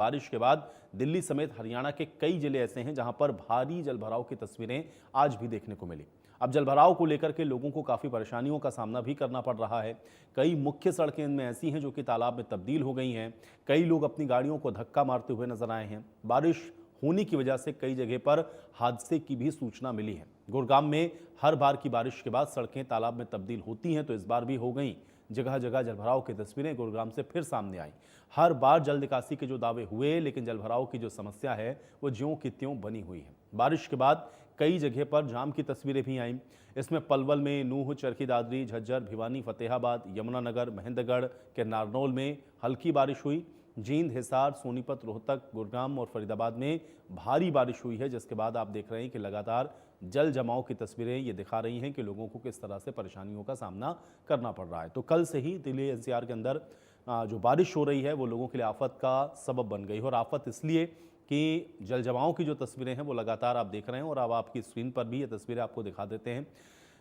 बारिश के बाद दिल्ली समेत हरियाणा के कई जिले ऐसे हैं जहां पर भारी जलभराव की तस्वीरें आज भी देखने को मिली। अब जलभराव को लेकर के लोगों को काफी परेशानियों का सामना भी करना पड़ रहा है। कई मुख्य सड़कें इनमें ऐसी हैं जो कि तालाब में तब्दील हो गई हैं। कई लोग अपनी गाड़ियों को धक्का मारते हुए नजर आए हैं। बारिश होने की वजह से कई जगह पर हादसे की भी सूचना मिली है। गुरुग्राम में हर बार की बारिश के बाद सड़कें तालाब में तब्दील होती हैं, तो इस बार भी हो गई। जगह जगह जलभराव की तस्वीरें गुरुग्राम से फिर सामने आई। हर बार जल निकासी के जो दावे हुए, लेकिन जलभराव की जो समस्या है वो ज्यों की त्यों बनी हुई है। बारिश के बाद कई जगह पर जाम की तस्वीरें भी आईं। इसमें पलवल में, नूह, चरखी दादरी, झज्जर, भिवानी, फतेहाबाद, यमुनानगर, महेंद्रगढ़ के नारनौल में हल्की बारिश हुई। जींद, हिसार, सोनीपत, रोहतक, गुरुग्राम और फरीदाबाद में भारी बारिश हुई है, जिसके बाद आप देख रहे हैं कि लगातार जल जमाव की तस्वीरें ये दिखा रही हैं कि लोगों को किस तरह से परेशानियों का सामना करना पड़ रहा है। तो कल से ही दिल्ली एनसीआर के अंदर जो बारिश हो रही है वो लोगों के लिए आफत का सबब बन गई है। और आफत इसलिए कि जल जमाव की जो तस्वीरें हैं वो लगातार आप देख रहे हैं, और अब आपकी स्क्रीन पर भी ये तस्वीरें आपको दिखा देते हैं।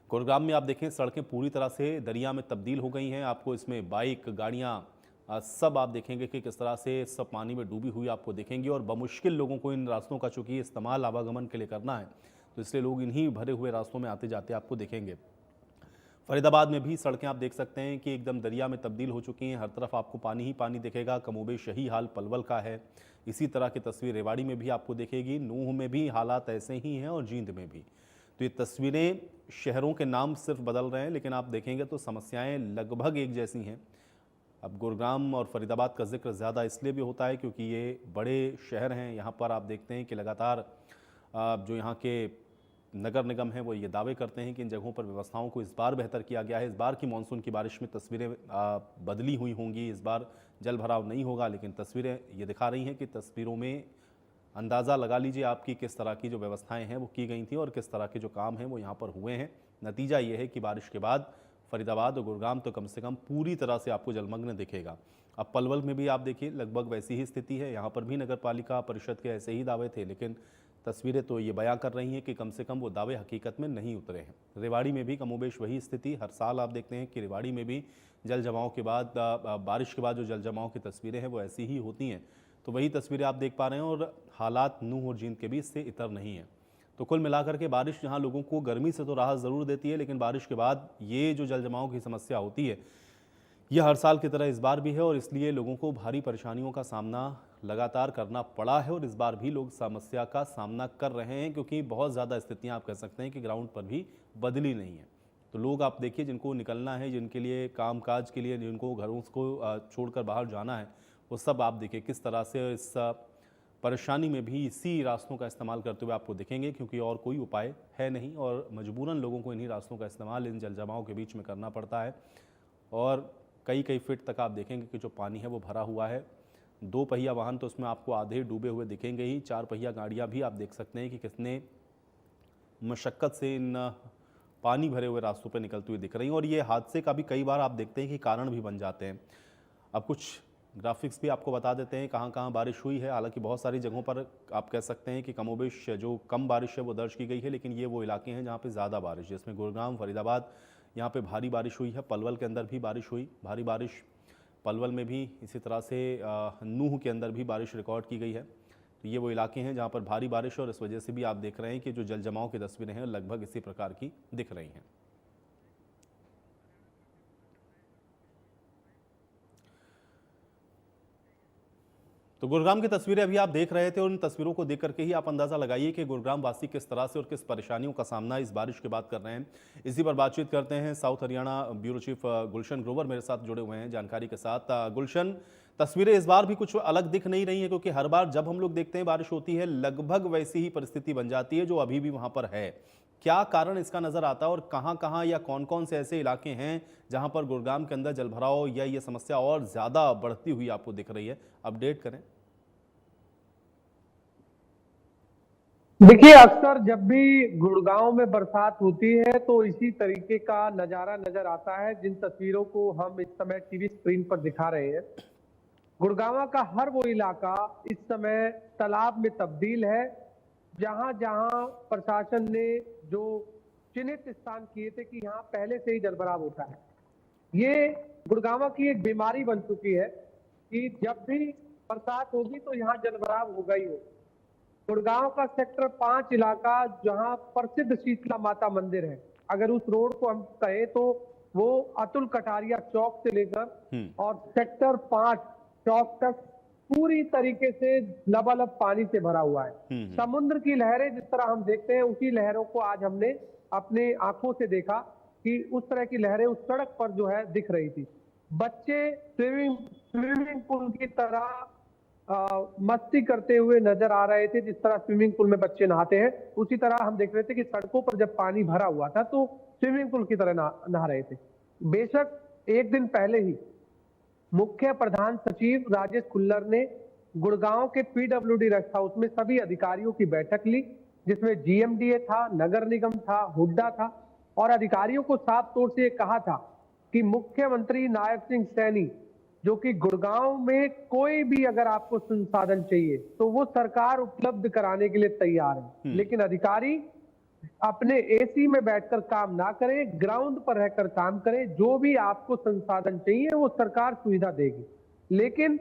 गुरुग्राम में आप देखें, सड़कें पूरी तरह से दरिया में तब्दील हो गई हैं। आपको इसमें बाइक, गाड़ियाँ सब आप देखेंगे कि किस तरह से सब पानी में डूबी हुई आपको दिखेंगी। और बमुश्किल लोगों को इन रास्तों का चूंकि इस्तेमाल आवागमन के लिए करना है, तो इसलिए लोग इन्हीं भरे हुए रास्तों में आते जाते आपको दिखेंगे। फरीदाबाद में भी सड़कें आप देख सकते हैं कि एकदम दरिया में तब्दील हो चुकी हैं। हर तरफ आपको पानी ही पानी दिखेगा। कमोबेश यही हाल पलवल का है। इसी तरह की तस्वीर रेवाड़ी में भी आपको दिखेगी। नूह में भी हालात ऐसे ही हैं और जींद में भी। तो ये तस्वीरें, शहरों के नाम सिर्फ बदल रहे हैं, लेकिन आप देखेंगे तो समस्याएं लगभग एक जैसी हैं। अब गुरुग्राम और फरीदाबाद का जिक्र ज़्यादा इसलिए भी होता है क्योंकि ये बड़े शहर हैं। यहाँ पर आप देखते हैं कि लगातार जो यहाँ के नगर निगम है वो ये दावे करते हैं कि इन जगहों पर व्यवस्थाओं को इस बार बेहतर किया गया है। इस बार की मानसून की बारिश में तस्वीरें बदली हुई होंगी। इस बार जल भराव नहीं होगा, लेकिन तस्वीरें ये दिखा रही हैं कि तस्वीरों में अंदाज़ा लगा लीजिए आपकी किस तरह की जो व्यवस्थाएं हैं वो की गई थी और किस तरह के जो काम हैं वो यहाँ पर हुए हैं। नतीजा ये है कि बारिश के बाद फरीदाबाद और गुरुग्राम तो कम से कम पूरी तरह से आपको जलमग्न दिखेगा। अब पलवल में भी आप देखिए लगभग वैसी ही स्थिति है। यहाँ पर भी नगर पालिका परिषद के ऐसे ही दावे थे, लेकिन तस्वीरें तो ये बयां कर रही हैं कि कम से कम वो दावे हकीकत में नहीं उतरे हैं। रेवाड़ी में भी कमोबेश वही स्थिति। हर साल आप देखते हैं कि रेवाड़ी में भी जल जमाव के बाद, बारिश के बाद जो जल जमाव की तस्वीरें हैं वो ऐसी ही होती हैं। तो वही तस्वीरें आप देख पा रहे हैं और हालात नूह और जींद के बीच से इतर नहीं है। तो कुल मिलाकर के बारिश जहां लोगों को गर्मी से तो राहत ज़रूर देती है, लेकिन बारिश के बाद ये जो जल जमाव की समस्या होती है यह हर साल की तरह इस बार भी है, और इसलिए लोगों को भारी परेशानियों का सामना लगातार करना पड़ा है। और इस बार भी लोग समस्या का सामना कर रहे हैं क्योंकि बहुत ज़्यादा स्थितियां आप कह सकते हैं कि ग्राउंड पर भी बदली नहीं है। तो लोग आप देखिए, जिनको निकलना है, जिनके लिए कामकाज के लिए, जिनको घरों को छोड़कर बाहर जाना है, वो सब आप देखिए किस तरह से इस परेशानी में भी इसी रास्तों का इस्तेमाल करते हुए आपको दिखेंगे, क्योंकि और कोई उपाय है नहीं और मजबूरन लोगों को इन्हीं रास्तों का इस्तेमाल इन जल जमाव के बीच में करना पड़ता है। और कई कई फीट तक आप देखेंगे कि जो पानी है वो भरा हुआ है। 2 पहिया वाहन तो उसमें आपको आधे डूबे हुए दिखेंगे ही। 4 पहिया गाड़ियाँ भी आप देख सकते हैं कि कितने मशक्क़त से इन पानी भरे हुए रास्तों पर निकलती हुई दिख रही हैं। और ये हादसे का भी कई बार आप देखते हैं कि कारण भी बन जाते हैं। अब कुछ ग्राफिक्स भी आपको बता देते हैं कहाँ कहाँ बारिश हुई है। हालांकि बहुत सारी जगहों पर आप कह सकते हैं कि कमोबेश जो कम बारिश है वो दर्ज की गई है, लेकिन ये वो इलाके हैं जहाँ पे ज़्यादा बारिश, जिसमें गुरुग्राम, फरीदाबाद, यहाँ पे भारी बारिश हुई है। पलवल के अंदर भी बारिश हुई, भारी बारिश पलवल में भी। इसी तरह से नूह के अंदर भी बारिश रिकॉर्ड की गई है। तो ये वो इलाके हैं जहाँ पर भारी बारिश, और इस वजह से भी आप देख रहे हैं कि जो जल जमाव की तस्वीरें हैं लगभग इसी प्रकार की दिख रही हैं। तो गुरुग्राम की तस्वीरें अभी आप देख रहे थे, और उन तस्वीरों को देख करके ही आप अंदाजा लगाइए कि गुरुग्राम वासी किस तरह से और किस परेशानियों का सामना इस बारिश के बाद कर रहे हैं। इसी पर बातचीत करते हैं south Haryana bureau chief Gulshan Grover मेरे साथ जुड़े हुए हैं जानकारी के साथ। गुलशन, तस्वीरें इस बार भी कुछ अलग दिख नहीं रही है, क्योंकि हर बार जब हम लोग देखते हैं बारिश होती है लगभग वैसी ही परिस्थिति बन जाती है जो अभी भी वहां पर है। क्या कारण इसका नजर आता है और कहां कहां या कौन कौन से ऐसे इलाके हैं जहां पर गुरुग्राम के अंदर जलभराव या ये समस्या और ज्यादा बढ़ती हुई आपको दिख रही है? अपडेट करें। देखिए, अक्सर जब भी गुड़गांव में बरसात होती है तो इसी तरीके का नजारा नजर आता है जिन तस्वीरों को हम इस समय टीवी स्क्रीन पर दिखा रहे हैं। गुड़गांव का हर वो इलाका इस समय तालाब में तब्दील है। जहां जहां प्रशासन ने जो चिन्हित स्थान किए थे कि यहाँ पहले से ही जलभराव होता है, ये गुड़गांव की एक बीमारी बन चुकी है कि जब भी बरसात होगी तो यहाँ जलभराव होगा ही होगा। गुड़गांव का सेक्टर 5 इलाका जहां प्रसिद्ध शीतला माता मंदिर है, अगर उस रोड को हम कहें तो वो अतुल कटारिया चौक से लेकर और सेक्टर 5 चौक तक पूरी तरीके से लबालब पानी से भरा हुआ है। समुद्र की लहरें जिस तरह हम देखते हैं, उसी लहरों को आज हमने अपने आंखों से देखा कि उस तरह की लहरें उस सड़क पर जो है दिख रही थी। बच्चे स्विमिंग पूल की तरह मस्ती करते हुए नजर आ रहे थे। जिस तरह स्विमिंग पूल में बच्चे नहाते हैं, उसी तरह हम देख रहे थे कि सड़कों पर जब पानी भरा हुआ था तो स्विमिंग पूल की तरह नहा रहे थे। बेशक एक दिन पहले ही मुख्य प्रधान सचिव राजेश खुल्लर ने गुड़गांव के पीडब्ल्यूडी रेस्ट हाउस में सभी अधिकारियों की बैठक ली, जिसमें जीएमडीए था, नगर निगम था, हुड्डा था, और अधिकारियों को साफ तौर से कहा था कि मुख्यमंत्री नायब सिंह सैनी, जो कि गुड़गांव में कोई भी अगर आपको संसाधन चाहिए तो वो सरकार उपलब्ध कराने के लिए तैयार है, लेकिन अधिकारी अपने एसी में बैठकर काम ना करें, ग्राउंड पर रहकर काम करें। जो भी आपको संसाधन चाहिए वो सरकार सुविधा देगी, लेकिन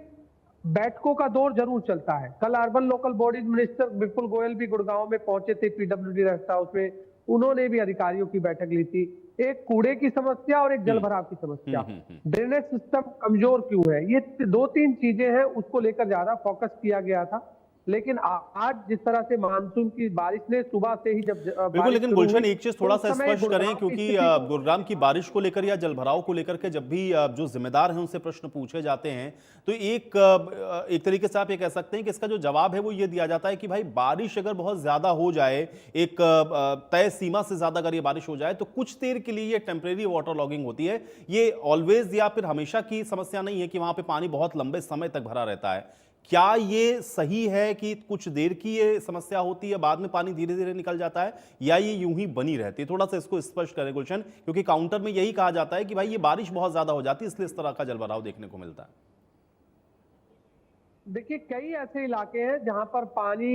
बैठकों का दौर जरूर चलता है। कल urban local bodies minister Vipul Goyal भी गुड़गांव में पहुंचे थे पीडब्ल्यूडी रेस्ट हाउस में, उन्होंने भी अधिकारियों की बैठक ली थी। एक कूड़े की समस्या और एक जलभराव की समस्या, ड्रेनेज सिस्टम कमजोर क्यों है, ये 2-3 चीजें हैं, उसको लेकर ज्यादा फोकस किया गया था। लेकिन आज जिस तरह से मानसून की बारिश ने सुबह से ही जब बिल्कुल, लेकिन गुलशन एक चीज थोड़ा सा स्पष्ट करें, क्योंकि गुरुग्राम की बारिश को लेकर या जलभराव को लेकर के जब भी जो जिम्मेदार हैं उनसे प्रश्न पूछे जाते हैं तो एक तरीके से आप ये कह सकते हैं कि इसका जो जवाब है वो ये दिया जाता है कि भाई बारिश अगर बहुत ज्यादा हो जाए, एक तय सीमा से ज्यादा अगर ये बारिश हो जाए तो कुछ देर के लिए ये टेम्परेरी वाटर लॉगिंग होती है। ये ऑलवेज या फिर हमेशा की समस्या नहीं है कि वहां पे पानी बहुत लंबे समय तक भरा रहता है। क्या ये सही है कि कुछ देर की ये समस्या होती है, बाद में पानी धीरे धीरे निकल जाता है, या ये यूं ही बनी रहती है? थोड़ा सा इसको स्पष्ट करें गुलशन, क्योंकि काउंटर में यही कहा जाता है कि भाई ये बारिश बहुत ज्यादा हो जाती है इसलिए इस तरह का जलभराव देखने को मिलता है। देखिए, कई ऐसे इलाके हैं जहां पर पानी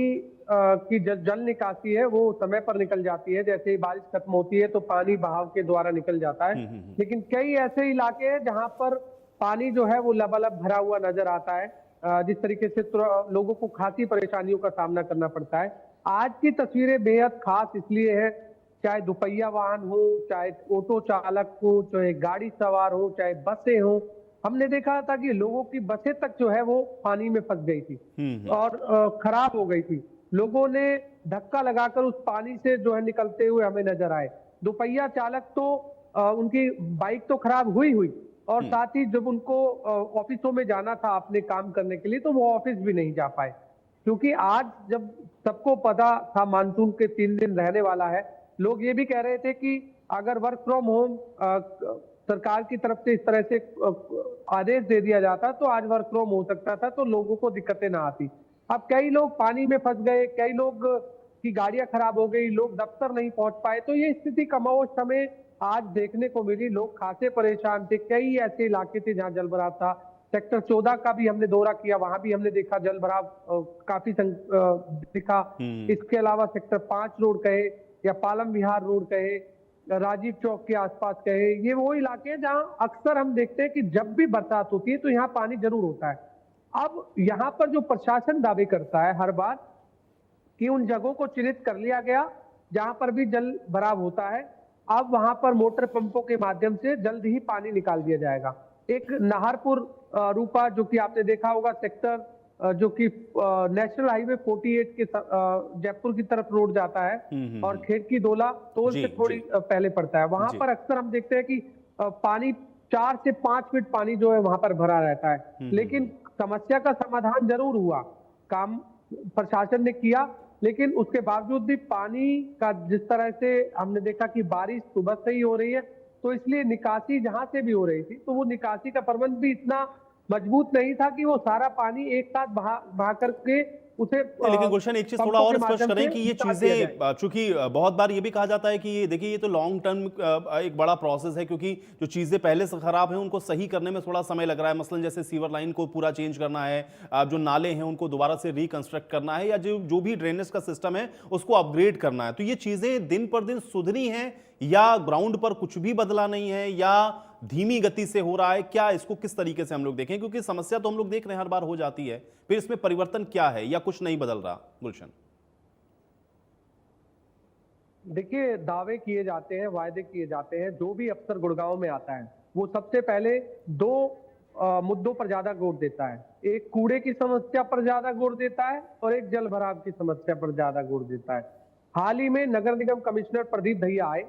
की जल निकासी है वो समय पर निकल जाती है। जैसे ही बारिश खत्म होती है तो पानी बहाव के द्वारा निकल जाता है, लेकिन कई ऐसे इलाके हैं जहां पर पानी जो है वो लबालब भरा हुआ नजर आता है, जिस तरीके से लोगों को खासी परेशानियों का सामना करना पड़ता है। आज की तस्वीरें बेहद खास इसलिए है, चाहे दुपहिया वाहन हो, चाहे ऑटो चालक हो, चाहे गाड़ी सवार हो, चाहे बसें हो, हमने देखा था कि लोगों की बसें तक जो है वो पानी में फंस गई थी और खराब हो गई थी। लोगों ने धक्का लगाकर उस पानी से जो है निकलते हुए हमें नजर आए। दुपहिया चालक तो उनकी बाइक तो खराब हुई और साथ ही जब उनको ऑफिसों में जाना था अपने काम करने के लिए तो वो ऑफिस भी नहीं जा पाए, क्योंकि आज जब सबको पता था मानसून के 3 दिन रहने वाला है, लोग ये भी कह रहे थे कि अगर वर्क फ्रॉम होम सरकार की तरफ से इस तरह से आदेश दे दिया जाता तो आज वर्क फ्रॉम हो सकता था, तो लोगों को दिक्कतें ना आती। अब कई लोग पानी में फंस गए, कई लोग की गाड़ियां खराब हो गई, लोग दफ्तर नहीं पहुंच पाए, तो ये स्थिति कमोबेश हमें आज देखने को मिली। लोग खासे परेशान थे। कई ऐसे इलाके थे जहां जलभराव था। सेक्टर 14 का भी हमने दौरा किया, वहां भी हमने देखा जलभराव काफी दिखा। इसके अलावा सेक्टर 5 रोड कहे या पालम विहार रोड कहे, राजीव चौक के आसपास कहे, ये वो इलाके हैं जहां अक्सर हम देखते हैं कि जब भी बरसात होती है तो यहाँ पानी जरूर होता है। अब यहाँ पर जो प्रशासन दावे करता है हर बार कि उन जगहों को चिन्हित कर लिया गया जहां पर भी जल भराव होता है, अब वहां पर मोटर पंपों के माध्यम से जल्द ही पानी निकाल दिया जाएगा। एक नाहरपुर रूपा जो कि आपने देखा होगा सेक्टर जो कि नेशनल हाईवे 48 के जयपुर की तरफ रोड जाता है और खेड़की दोला टोल से थोड़ी पहले पड़ता है, वहां पर अक्सर हम देखते हैं कि पानी 4 से 5 फीट पानी जो है वहां पर भरा रहता है। लेकिन समस्या का समाधान जरूर हुआ, काम प्रशासन ने किया, लेकिन उसके बावजूद भी पानी का जिस तरह से हमने देखा कि बारिश सुबह से ही हो रही है, तो इसलिए निकासी जहां से भी हो रही थी तो वो निकासी का प्रबंध भी इतना मजबूत नहीं था कि वो सारा पानी एक साथ बहा करके उसे। लेकिन गुलशन एक चीज थोड़ा और स्पष्ट करें कि ये चीजें, चूंकि बहुत बार ये भी कहा जाता है कि ये देखिए ये तो लॉन्ग टर्म एक बड़ा प्रोसेस है, क्योंकि जो चीजें पहले से खराब हैं उनको सही करने में थोड़ा समय लग रहा है। मसलन जैसे सीवर लाइन को पूरा चेंज करना है, जो नाले हैं उनको दोबारा से रिकंस्ट्रक्ट करना है, या जो भी ड्रेनेज का सिस्टम है उसको अपग्रेड करना है। तो ये चीजें दिन पर दिन सुधरी हैं या ग्राउंड पर कुछ भी बदला नहीं है, या धीमी गति से हो रहा है, क्या इसको किस तरीके से हम लोग देखें, क्योंकि समस्या तो हम लोग देख रहे हैं हर बार हो जाती है, फिर इसमें परिवर्तन क्या है या कुछ नहीं बदल रहा? गुलशन। देखिए, दावे किए जाते हैं, वायदे किए जाते हैं। जो भी अफसर गुड़गांव में आता है वो सबसे पहले दो मुद्दों पर ज्यादा जोर देता है। एक कूड़े की समस्या पर ज्यादा जोर देता है और एक जल भराव की समस्या पर ज्यादा जोर देता है। हाल ही में नगर निगम कमिश्नर प्रदीप दहिया आए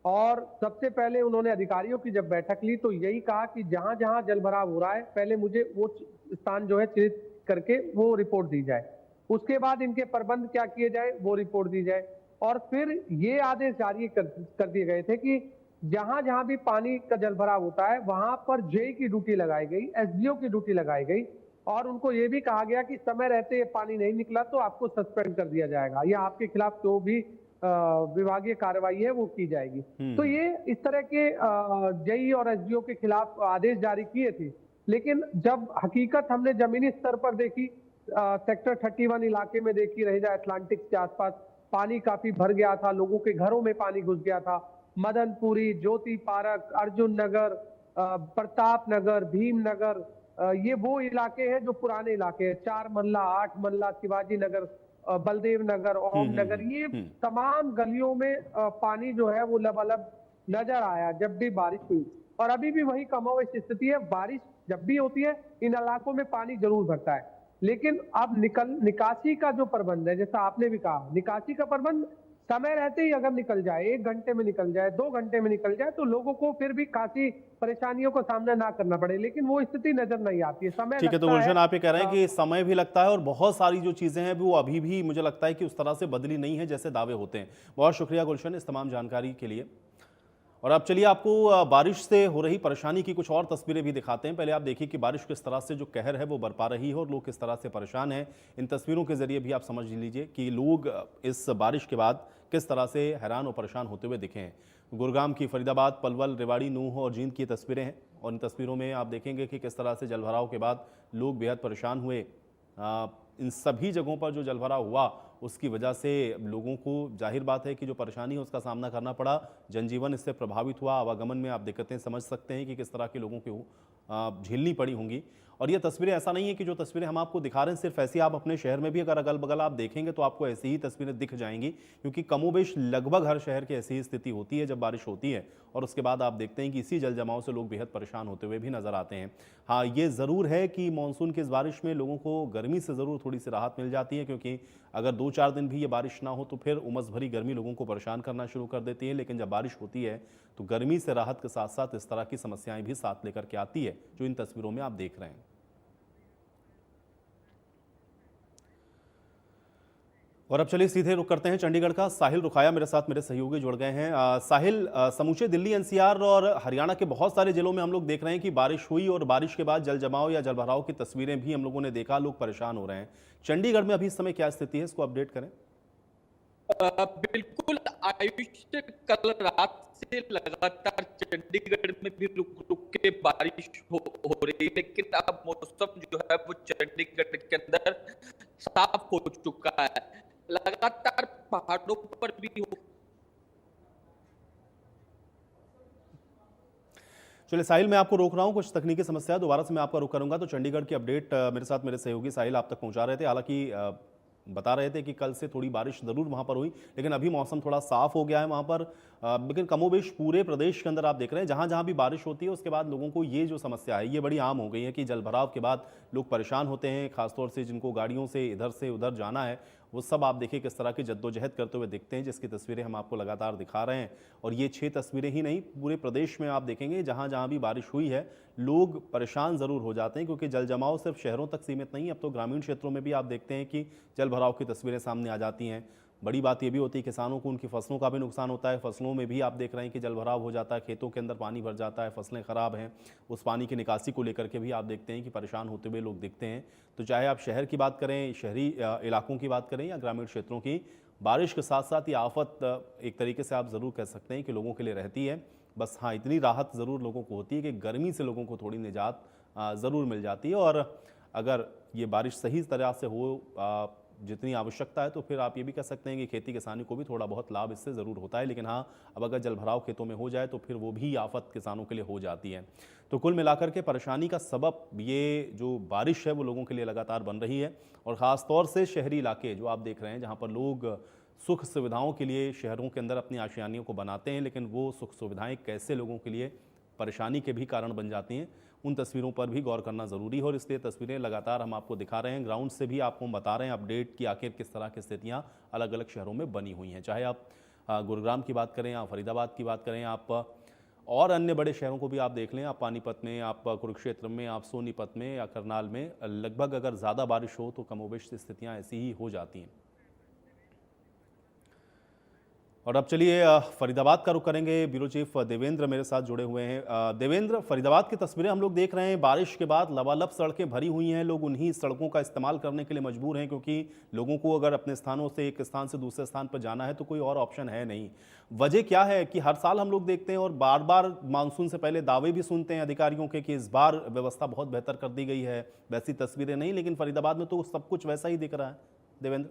और सबसे पहले उन्होंने अधिकारियों की जब बैठक ली तो यही कहा कि जहां जहां जल भराव हो रहा है पहले मुझे वो स्थान जो है चिन्हित करके वो रिपोर्ट दी जाए, उसके बाद इनके प्रबंध क्या किए जाए वो रिपोर्ट दी जाए। और फिर ये आदेश जारी कर दिए गए थे कि जहां जहां भी पानी का जलभराव होता है वहां पर जेई की ड्यूटी लगाई गई, एसडीओ की ड्यूटी लगाई गई और उनको ये भी कहा गया कि समय रहते ये पानी नहीं निकला तो आपको सस्पेंड कर दिया जाएगा या आपके खिलाफ जो भी विभागीय कार्रवाई है वो की जाएगी। तो ये इस तरह के जेई और एसडीओ के खिलाफ आदेश जारी किए थे, लेकिन जब हकीकत हमने जमीनी स्तर पर देखी, सेक्टर 31 इलाके में देखी, रहेजा अटलांटिक के आसपास पानी काफी भर गया था, लोगों के घरों में पानी घुस गया था। मदनपुरी, ज्योति पार्क, अर्जुन नगर, प्रताप नगर, भीम नगर, ये वो इलाके हैं जो पुराने इलाके हैं। 4 मल्ला, 8 मल्ला, शिवाजी नगर, बलदेव नगर, ओम नगर, ये तमाम गलियों में पानी जो है वो लबालब नजर आया जब भी बारिश हुई। और अभी भी वही कमोवेश स्थिति है। बारिश जब भी होती है इन इलाकों में पानी जरूर भरता है, लेकिन अब निकासी का जो प्रबंध है, जैसा आपने भी कहा, निकासी का प्रबंध समय रहते ही अगर निकल जाए, 1 घंटे में निकल जाए, 2 घंटे में निकल जाए तो लोगों को फिर भी काफी परेशानियों का सामना ना करना पड़े, लेकिन वो स्थिति नजर नहीं आती है। समय ठीक है, तो लगता गुलशन आप ये कह रहे हैं है। कि समय भी लगता है और बहुत सारी जो चीजें हैं वो अभी भी मुझे लगता है कि उस तरह से बदली नहीं है जैसे दावे होते हैं। बहुत शुक्रिया गुलशन इस तमाम जानकारी के लिए। और अब चलिए आपको बारिश से हो रही परेशानी की कुछ और तस्वीरें भी दिखाते हैं। पहले आप देखिए कि बारिश किस तरह से जो कहर है वो बरपा रही है और लोग किस तरह से परेशान हैं। इन तस्वीरों के जरिए भी आप समझ लीजिए कि लोग इस बारिश के बाद किस तरह से हैरान और परेशान होते हुए दिखे हैं। गुरुग्राम की फरीदाबाद, पलवल, रेवाड़ी, नूंह और जींद की तस्वीरें हैं और इन तस्वीरों में आप देखेंगे कि किस तरह से जलभराव के बाद लोग बेहद परेशान हुए। इन सभी जगहों पर जो जलभराव हुआ उसकी वजह से लोगों को जाहिर बात है कि जो परेशानी है उसका सामना करना पड़ा। जनजीवन इससे प्रभावित हुआ। आवागमन में आप दिक्कतें समझ सकते हैं कि किस तरह के लोगों को झेलनी पड़ी होंगी। और ये तस्वीरें ऐसा नहीं है कि जो तस्वीरें हम आपको दिखा रहे हैं सिर्फ ऐसी, आप अपने शहर में भी अगर अगल बगल आप देखेंगे तो आपको ऐसी ही तस्वीरें दिख जाएंगी, क्योंकि कमोबेश लगभग हर शहर की ऐसी ही स्थिति होती है जब बारिश होती है और उसके बाद आप देखते हैं कि इसी जल जमाव से लोग बेहद परेशान होते हुए भी नजर आते हैं। हाँ, ये ज़रूर है कि मानसून की इस बारिश में लोगों को गर्मी से ज़रूर थोड़ी सी राहत मिल जाती है, क्योंकि अगर 2-4 दिन भी ये बारिश ना हो तो फिर उमस भरी गर्मी लोगों को परेशान करना शुरू कर देती है। लेकिन जब बारिश होती है तो गर्मी से राहत के साथ साथ इस तरह की समस्याएं भी साथ लेकर के आती है जो इन तस्वीरों में आप देख रहे हैं। और अब चलिए सीधे रुक करते हैं चंडीगढ़ का। साहिल रुखाया मेरे साथ, मेरे सहयोगी जुड़ गए हैं। साहिल, समूचे दिल्ली एनसीआर और हरियाणा के बहुत सारे जिलों में हम लोग देख रहे हैं कि बारिश हुई और बारिश के बाद जल जमाव या जलभराव की तस्वीरें भी हम लोगों ने देखा, लोग परेशान हो रहे हैं। चंडीगढ़ में अभी इस समय क्या स्थिति है, इसको अपडेट करें। बिल्कुल आयुष, कल रात से लगातार चंडीगढ़ में भी रुक रुक के बारिश हो रही है, लेकिन अब मौसम जो है वो चंडीगढ़ के अंदर साफ हो चुका है। लगातार पहाड़ों पर भी चलिए साहिल, मैं आपको रोक रहा हूं, कुछ तकनीकी समस्या है, दोबारा से मैं आपका रुख करूंगा। तो चंडीगढ़ की अपडेट मेरे साथ मेरे सहयोगी साहिल आप तक पहुंचा रहे थे। हालांकि बता रहे थे कि कल से थोड़ी बारिश जरूर वहां पर हुई, लेकिन अभी मौसम थोड़ा साफ हो गया है वहां पर। लेकिन कमोबेश पूरे प्रदेश के अंदर आप देख रहे हैं जहां जहां भी बारिश होती है उसके बाद लोगों को ये जो समस्या है ये बड़ी आम हो गई है कि जलभराव के बाद लोग परेशान होते हैं। खासतौर से जिनको गाड़ियों से इधर से उधर जाना है वो सब आप देखिए किस तरह की जद्दोजहद करते हुए दिखते हैं, जिसकी तस्वीरें हम आपको लगातार दिखा रहे हैं। और ये 6 तस्वीरें ही नहीं, पूरे प्रदेश में आप देखेंगे जहां जहां भी बारिश हुई है लोग परेशान ज़रूर हो जाते हैं, क्योंकि जल जमाव सिर्फ शहरों तक सीमित नहीं, अब तो ग्रामीण क्षेत्रों में भी आप देखते हैं कि जल भराव की तस्वीरें सामने आ जाती हैं। बड़ी बात यह भी होती है किसानों को उनकी फसलों का भी नुकसान होता है। फसलों में भी आप देख रहे हैं कि जलभराव हो जाता है, खेतों के अंदर पानी भर जाता है, फसलें ख़राब हैं। उस पानी की निकासी को लेकर के भी आप देखते हैं कि परेशान होते हुए लोग दिखते हैं। तो चाहे आप शहर की बात करें, शहरी इलाकों की बात करें या ग्रामीण क्षेत्रों की, बारिश के साथ साथ ये आफत एक तरीके से आप ज़रूर कह सकते हैं कि लोगों के लिए रहती है। बस हाँ, इतनी राहत ज़रूर लोगों को होती है कि गर्मी से लोगों को थोड़ी निजात ज़रूर मिल जाती है। और अगर ये बारिश सही तरह से हो, जितनी आवश्यकता है तो फिर आप ये भी कह सकते हैं कि खेती किसानी को भी थोड़ा बहुत लाभ इससे ज़रूर होता है। लेकिन हाँ, अब अगर जलभराव खेतों में हो जाए तो फिर वो भी आफत किसानों के लिए हो जाती है। तो कुल मिलाकर के परेशानी का सबब ये जो बारिश है वो लोगों के लिए लगातार बन रही है, और ख़ास तौर से शहरी इलाके जो आप देख रहे हैं, जहाँ पर लोग सुख सुविधाओं के लिए शहरों के अंदर अपनी आशियानियों को बनाते हैं, लेकिन वो सुख सुविधाएं कैसे लोगों के लिए परेशानी के भी कारण बन जाती हैं, उन तस्वीरों पर भी गौर करना ज़रूरी है। और इसलिए तस्वीरें लगातार हम आपको दिखा रहे हैं, ग्राउंड से भी आपको हम बता रहे हैं अपडेट कि आखिर किस तरह की स्थितियाँ अलग अलग शहरों में बनी हुई हैं। चाहे आप गुरुग्राम की बात करें, आप फरीदाबाद की बात करें, आप और अन्य बड़े शहरों को भी आप देख लें, आप पानीपत में, आप कुरुक्षेत्र में, आप सोनीपत में या करनाल में, लगभग अगर ज़्यादा बारिश हो तो कमोबेश स्थितियाँ ऐसी ही हो जाती हैं। और अब चलिए फरीदाबाद का रुख करेंगे। ब्यूरो चीफ देवेंद्र मेरे साथ जुड़े हुए हैं। देवेंद्र, फरीदाबाद की तस्वीरें हम लोग देख रहे हैं। बारिश के बाद लबालब सड़कें भरी हुई हैं, लोग उन्हीं सड़कों का इस्तेमाल करने के लिए मजबूर हैं, क्योंकि लोगों को अगर अपने स्थानों से एक स्थान से दूसरे स्थान पर जाना है तो कोई और ऑप्शन है नहीं। वजह क्या है कि हर साल हम लोग देखते हैं और बार बार मानसून से पहले दावे भी सुनते हैं अधिकारियों के कि इस बार व्यवस्था बहुत बेहतर कर दी गई है, वैसी तस्वीरें नहीं, लेकिन फरीदाबाद में तो सब कुछ वैसा ही दिख रहा है। देवेंद्र,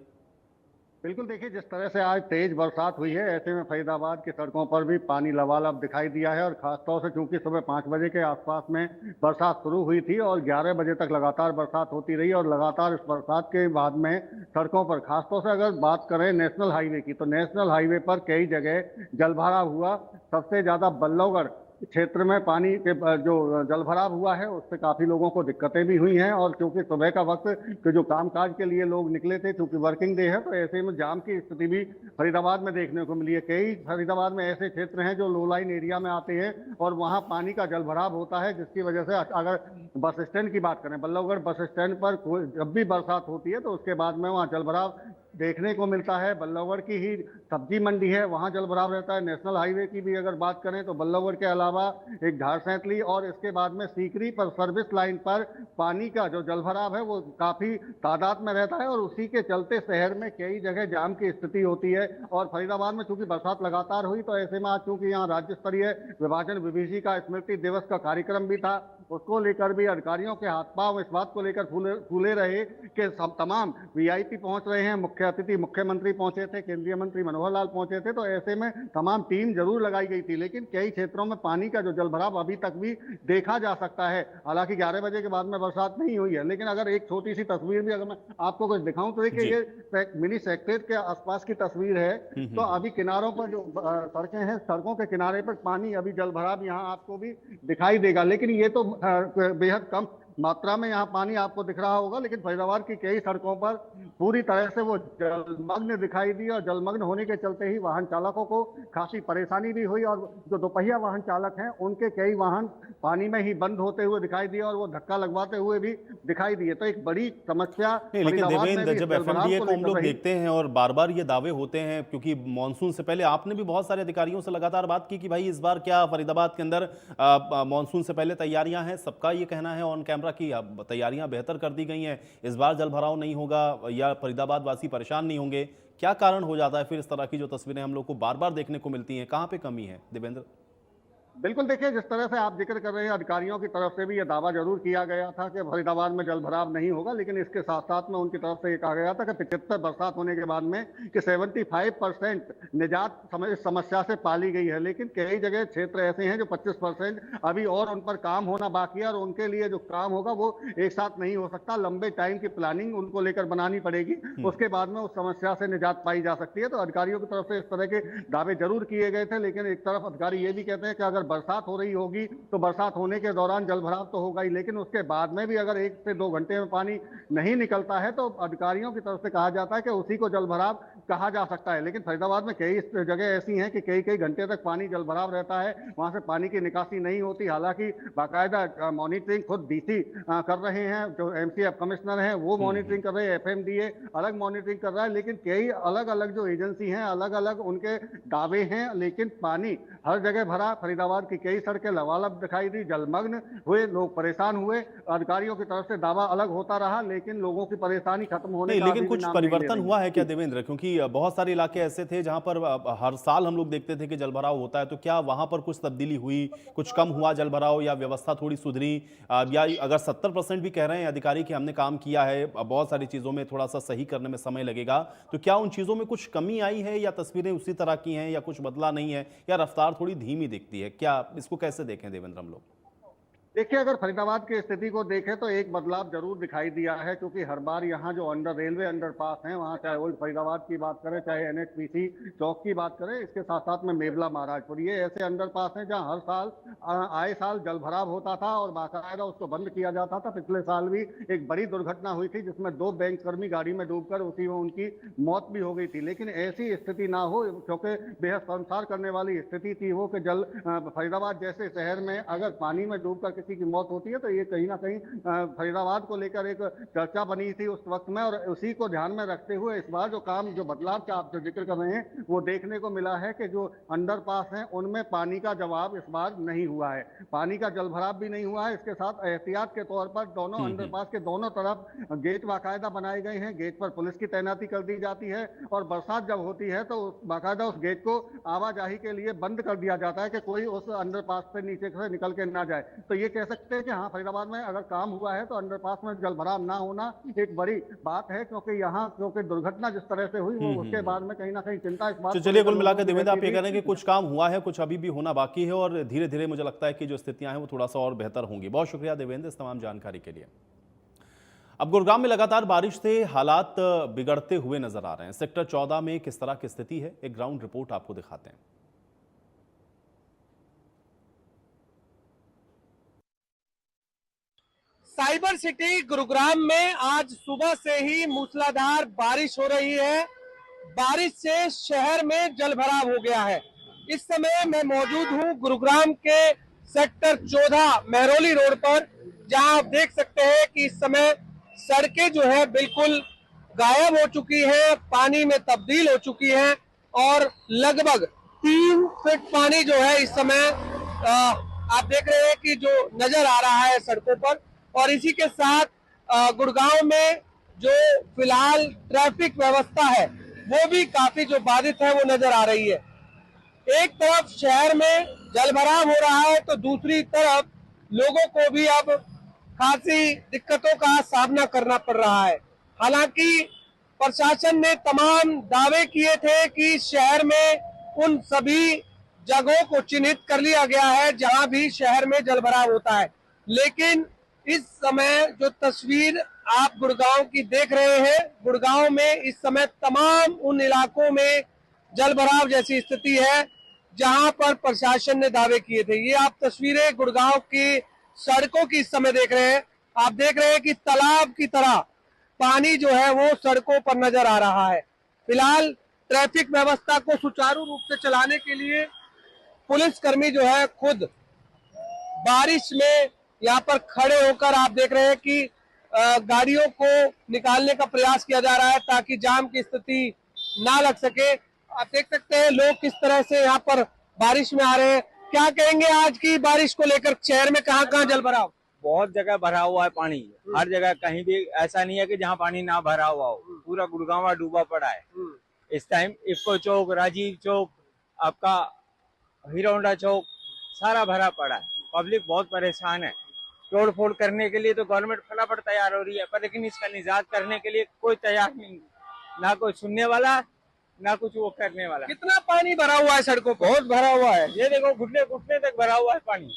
बिल्कुल, देखिए जिस तरह से आज तेज बरसात हुई है, ऐसे में फरीदाबाद की सड़कों पर भी पानी लबालब दिखाई दिया है। और खासतौर से चूंकि सुबह 5 बजे के आसपास में बरसात शुरू हुई थी और 11 बजे तक लगातार बरसात होती रही, और लगातार इस बरसात के बाद में सड़कों पर, खासतौर से अगर बात करें नेशनल हाईवे की, तो नेशनल हाईवे पर कई जगह जलभराव हुआ। सबसे ज्यादा बल्लभगढ़ क्षेत्र में पानी के जो जलभराव हुआ है उससे काफी लोगों को दिक्कतें भी हुई हैं। और क्योंकि सुबह का वक्त के जो कामकाज के लिए लोग निकले थे, क्योंकि वर्किंग डे है, तो ऐसे में जाम की स्थिति भी फरीदाबाद में देखने को मिली है। कई फरीदाबाद में ऐसे क्षेत्र हैं जो लो लाइन एरिया में आते हैं और वहां पानी का जलभराव होता है, जिसकी वजह से अगर बस स्टैंड की बात करें, बल्लभगढ़ बस स्टैंड पर जब भी बरसात होती है तो उसके बाद में वहाँ जलभराव देखने को मिलता है। बल्लभगढ़ की ही सब्जी मंडी है, वहां जलभराव रहता है। नेशनल हाईवे की भी अगर बात करें तो बल्लभगढ़ के अलावा एक झारसैंतली और इसके बाद में सीकरी पर सर्विस लाइन पर पानी का जो जलभराव है वो काफी तादाद में रहता है, और उसी के चलते शहर में कई जगह जाम की स्थिति होती है। और फरीदाबाद में चूंकि बरसात लगातार हुई, तो ऐसे में आज चूंकि यहाँ राज्य स्तरीय विभाजन विभूषी का स्मृति दिवस का कार्यक्रम भी था, उसको लेकर भी अधिकारियों के हाथ पांव इस बात को लेकर फूले रहे कि सब तमाम वीआईपी पहुंच रहे हैं। मुख्य अतिथि मुख्यमंत्री पहुंचे थे, केंद्रीय मंत्री मनोहर लाल पहुंचे थे, तो ऐसे में तमाम टीम जरूर लगाई गई थी। लेकिन कई क्षेत्रों में पानी का जो जलभराव अभी तक भी देखा जा सकता है। हालांकि 11 बजे के बाद में बरसात नहीं हुई है, लेकिन अगर एक छोटी सी तस्वीर भी अगर मैं आपको कुछ दिखाऊं तो देखिए, ये मिनी सेक्रेटरीट के आसपास की तस्वीर है। तो अभी किनारों पर जो सड़कें हैं, सड़कों के किनारे पर पानी अभी जलभराव यहाँ आपको भी दिखाई देगा, लेकिन ये तो बेहद कम मात्रा में यहाँ पानी आपको दिख रहा होगा। लेकिन फरीदाबाद की कई सड़कों पर पूरी तरह से वो जलमग्न दिखाई दी, और जलमग्न होने के चलते ही वाहन चालकों को खासी परेशानी भी हुई, और जो दोपहिया वाहन चालक हैं उनके कई वाहन पानी में ही बंद होते हुए दिखाई दिए और वो धक्का लगवाते हुए भी दिखाई दिए। तो एक बड़ी समस्या। लेकिन देवेंद्र, जब एफएमडीए को हम लोग देखते हैं और बार बार ये दावे होते हैं, क्योंकि मानसून से पहले आपने भी बहुत सारे अधिकारियों से लगातार बात की कि भाई इस बार क्या फरीदाबाद के अंदर मानसून से पहले तैयारियां हैं, सबका ये कहना है ऑन कैमरा की तैयारियां बेहतर कर दी गई हैं, इस बार जलभराव नहीं होगा या फरीदाबाद वासी परेशान नहीं होंगे। क्या कारण हो जाता है फिर इस तरह की जो तस्वीरें हम लोग को बार बार देखने को मिलती हैं? कहां पे कमी है देवेंद्र? बिल्कुल, देखिए जिस तरह से आप जिक्र कर रहे हैं, अधिकारियों की तरफ से भी यह दावा जरूर किया गया था कि फरीदाबाद में जलभराव नहीं होगा, लेकिन इसके साथ साथ में उनकी तरफ से ये कहा गया था कि 75 बरसात होने के बाद में कि 75% निजात इस समस्या से पाली गई है। लेकिन कई जगह क्षेत्र ऐसे हैं जो 25% अभी और उन पर काम होना बाकी है, और उनके लिए जो काम होगा वो एक साथ नहीं हो सकता। लंबे टाइम की प्लानिंग उनको लेकर बनानी पड़ेगी, उसके बाद में उस समस्या से निजात पाई जा सकती है। तो अधिकारियों की तरफ से इस तरह के दावे जरूर किए गए थे, लेकिन एक तरफ अधिकारी ये भी कहते हैं कि अगर बरसात हो रही होगी तो बरसात होने के दौरान जलभराव तो होगा ही, लेकिन उसके बाद में भी अगर 1 से 2 घंटे में पानी नहीं निकलता है तो अधिकारियों की तरफ से कहा जाता है कि उसी को जलभराव कहा जा सकता है। लेकिन फरीदाबाद में कई जगह ऐसी हैं कि कई घंटे तक पानी जलभराव रहता है, वहां से पानी की निकासी नहीं होती। हालांकि बाकायदा मॉनिटरिंग खुद डीसी कर रहे हैं, जो एमसीएफ कमिश्नर हैं वो मॉनिटरिंग कर रहे हैं, एफएमडीए अलग मॉनिटरिंग कर रहा है, लेकिन कई अलग अलग जो एजेंसी हैं अलग अलग उनके दावे हैं, लेकिन पानी हर जगह भरा। फरीदाबाद फरीदाबाद की कई सड़कें लबालब दिखाई दी, जलमग्न हुए, लोग परेशान हुए। अधिकारियों की तरफ से दावा अलग होता रहा, लेकिन लोगों की परेशानी खत्म होने नहीं, का लेकिन अभी भी कुछ नाम नहीं ले परिवर्तन रही। हुआ है क्या देवेंद्र? क्योंकि बहुत सारे इलाके ऐसे थे जहां पर हर साल हम लोग देखते थे कि जलभराव होता है, तो क्या वहां पर कुछ तब्दीली हुई, कुछ कम हुआ जलभराव, या व्यवस्था थोड़ी सुधरी? या अगर 70% भी कह रहे हैं अधिकारी कि हमने काम किया है, बहुत सारी चीजों में थोड़ा सा सही करने में समय लगेगा, तो क्या उन चीजों में कुछ कमी आई है, या तस्वीरें उसी तरह की हैं, या कुछ बदला नहीं है, या रफ्तार थोड़ी धीमी दिखती है? क्या इसको कैसे देखें देवेंद्र हम लोग? देखिए, अगर फरीदाबाद की स्थिति को देखें तो एक बदलाव जरूर दिखाई दिया है, क्योंकि हर बार यहाँ जो रेलवे अंडरपास हैं, वहाँ चाहे ओल्ड फरीदाबाद की बात करें, चाहे एनएचपीसी चौक की बात करें, इसके साथ साथ में मेवला महाराजपुर, ये ऐसे अंडरपास हैं जहाँ हर साल आए साल जलभराव होता था और बाकायदा उसको बंद किया जाता था। पिछले साल भी एक बड़ी दुर्घटना हुई थी जिसमें 2 बैंक कर्मी गाड़ी में डूबकर उसी में उनकी मौत भी हो गई थी। लेकिन ऐसी स्थिति ना हो, क्योंकि बेहद शर्मसार करने वाली स्थिति थी वो, कि फरीदाबाद जैसे शहर में अगर पानी में डूबकर किसी की मौत होती है तो ये कहीं ना कहीं फरीदाबाद को लेकर एक चर्चा बनी थी उस वक्त में। और उसी को ध्यान में रखते हुए इस बार जो बदलाव का आप जो जिक्र कर रहे हैं वो देखने को मिला है कि जो अंडरपास हैं उनमें पानी का जवाब इस बार नहीं हुआ है, पानी का जलभराव भी नहीं हुआ है। इसके साथ एहतियात के तौर पर दोनों अंडरपास के दोनों तरफ गेट बाकायदा बनाए गए हैं, गेट पर पुलिस की तैनाती कर दी जाती है, और बरसात जब होती है तो बाकायदा उस गेट को आवाजाही के लिए बंद कर दिया जाता है कि कोई उस अंडरपास से नीचे से निकल के ना जाए। तो ये कह सकते हैं कि हाँ, फरीदाबाद में अगर काम हुआ है तो अंडरपास में जलभराव ना होना एक बड़ी बात है, क्योंकि यहाँ क्योंकि दुर्घटना जिस तरह से हुई वो उसके बाद में कहीं ना कहीं चिंता इस बात। तो चलिए, कुल मिलाकर देवेंद्र आप ये कह रहे हैं कि कुछ काम हुआ है, कुछ अभी भी होना बाकी है, और धीरे धीरे मुझे लगता है कि जो स्थितियां हैं वो थोड़ा सा और बेहतर होंगी। बहुत शुक्रिया देवेंद्र इस तमाम जानकारी के लिए। अब गुरुग्राम में लगातार बारिश से हालात बिगड़ते हुए नजर आ रहे हैं। सेक्टर 14 में किस तरह की स्थिति है, एक ग्राउंड रिपोर्ट आपको दिखाते हैं। साइबर सिटी गुरुग्राम में आज सुबह से ही मूसलाधार बारिश हो रही है। बारिश से शहर में जलभराव हो गया है। इस समय मैं मौजूद हूं गुरुग्राम के सेक्टर 14 मेहरौली रोड पर, जहां आप देख सकते हैं कि इस समय सड़कें जो है बिल्कुल गायब हो चुकी हैं, पानी में तब्दील हो चुकी हैं, और लगभग 3 फीट पानी जो है इस समय आप देख रहे हैं कि जो नजर आ रहा है सड़कों पर। और इसी के साथ गुड़गांव में जो फिलहाल ट्रैफिक व्यवस्था है वो भी काफी जो बाधित है वो नजर आ रही है। एक तरफ शहर में जलभराव हो रहा है तो दूसरी तरफ लोगों को भी अब खासी दिक्कतों का सामना करना पड़ रहा है। हालांकि प्रशासन ने तमाम दावे किए थे कि शहर में उन सभी जगहों को चिन्हित कर लिया गया है जहां भी शहर में जलभराव होता है, लेकिन इस समय जो तस्वीर आप गुड़गांव की देख रहे हैं, गुड़गांव में इस समय तमाम उन इलाकों में जलभराव जैसी स्थिति है जहां पर प्रशासन ने दावे किए थे। ये आप तस्वीरें गुड़गांव की सड़कों की इस समय देख रहे हैं। आप देख रहे हैं कि तालाब की तरह पानी जो है वो सड़कों पर नजर आ रहा है। फिलहाल ट्रैफिक व्यवस्था को सुचारू रूप से चलाने के लिए पुलिसकर्मी जो है खुद बारिश में यहाँ पर खड़े होकर आप देख रहे हैं कि गाड़ियों को निकालने का प्रयास किया जा रहा है ताकि जाम की स्थिति ना लग सके। आप देख सकते हैं लोग किस तरह से यहाँ पर बारिश में आ रहे हैं। क्या कहेंगे आज की बारिश को लेकर, शहर में कहाँ जल भराव? बहुत जगह भरा हुआ है पानी, हर जगह, कहीं भी ऐसा नहीं है कि जहाँ पानी ना भरा हुआ हो। पूरा गुड़गांव डूबा पड़ा है इस टाइम। इफ्को चौक, राजीव चौक, आपका हीरो होंडा चौक, सारा भरा पड़ा है। पब्लिक बहुत परेशान है। तोड़ फोड़ करने के लिए तो गवर्नमेंट फटाफट तैयार हो रही है, पर लेकिन इसका निजात करने के लिए कोई तैयार नहीं, ना कोई सुनने वाला, ना कुछ वो करने वाला। कितना पानी भरा हुआ है सड़कों पर? बहुत भरा हुआ है, ये देखो घुटने घुटने तक भरा हुआ है पानी।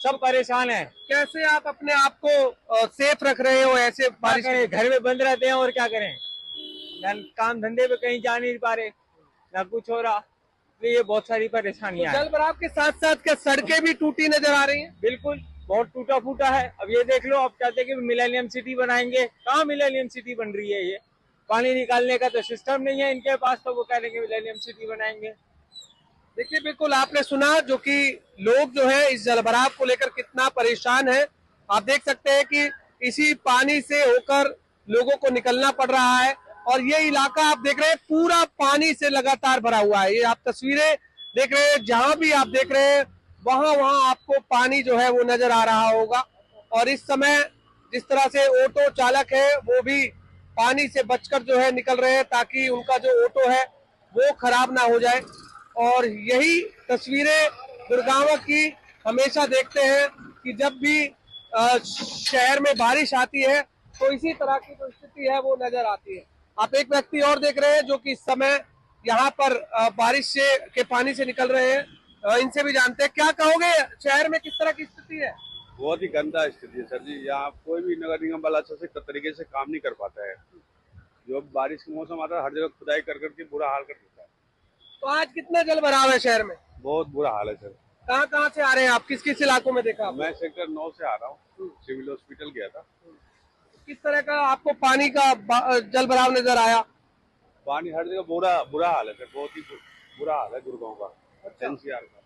सब परेशान है। कैसे आप अपने आप को सेफ रख रहे हो ऐसे बारिश में? घर में बंद रहते हैं और क्या करें, काम धंधे पे कहीं जा नहीं पा रहे, ना कुछ हो रहा, तो ये बहुत सारी परेशानियां जल भराव के साथ साथ क्या सड़कें भी टूटी नजर आ रही हैं? बिल्कुल, बहुत टूटा फूटा है। अब ये देख लो, आप चाहते हैं कि मिलेनियम सिटी बनाएंगे, कहाँ मिलेनियम सिटी बन रही है? ये पानी निकालने का तो सिस्टम नहीं है इनके पास, तो वो कह रहे हैं मिलेनियम सिटी बनाएंगे। देखिए, बिल्कुल आपने सुना जो कि लोग जो है इस जलभराव को लेकर कितना परेशान है। आप देख सकते हैं कि इसी पानी से होकर लोगों को निकलना पड़ रहा है, और ये इलाका आप देख रहे हैं पूरा पानी से लगातार भरा हुआ है। ये आप तस्वीरें देख रहे हैं, जहां भी आप देख रहे हैं वहां आपको पानी जो है वो नजर आ रहा होगा। और इस समय जिस तरह से ऑटो चालक है वो भी पानी से बचकर जो है निकल रहे हैं ताकि उनका जो ऑटो है वो खराब ना हो जाए। और यही तस्वीरें गुड़गांव की हमेशा देखते हैं कि जब भी शहर में बारिश आती है तो इसी तरह की जो स्थिति है वो नजर आती है। आप एक व्यक्ति और देख रहे हैं जो कि इस समय यहाँ पर बारिश से के पानी से निकल रहे हैं। इनसे भी जानते हैं, क्या कहोगे शहर में किस तरह की स्थिति है? बहुत ही गंदा स्थिति है सर जी। यहाँ कोई भी नगर निगम वाला अच्छे से तरीके से काम नहीं कर पाता है। जो बारिश का मौसम आता है हर जगह खुदाई कर करके बुरा हाल कर देता है। तो आज कितना जल भराव है शहर में? बहुत बुरा हाल है सर। कहाँ से आ रहे हैं आप? किस किस इलाकों में देखा आपने? मैं सेक्टर 9 से आ रहा हूँ, सिविल हॉस्पिटल गया था। किस तरह का आपको पानी का जल भराव नजर आया? पानी हर जगह बुरा हाल है सर, बहुत ही बुरा हाल है गुड़गांव का, एनसीआर का।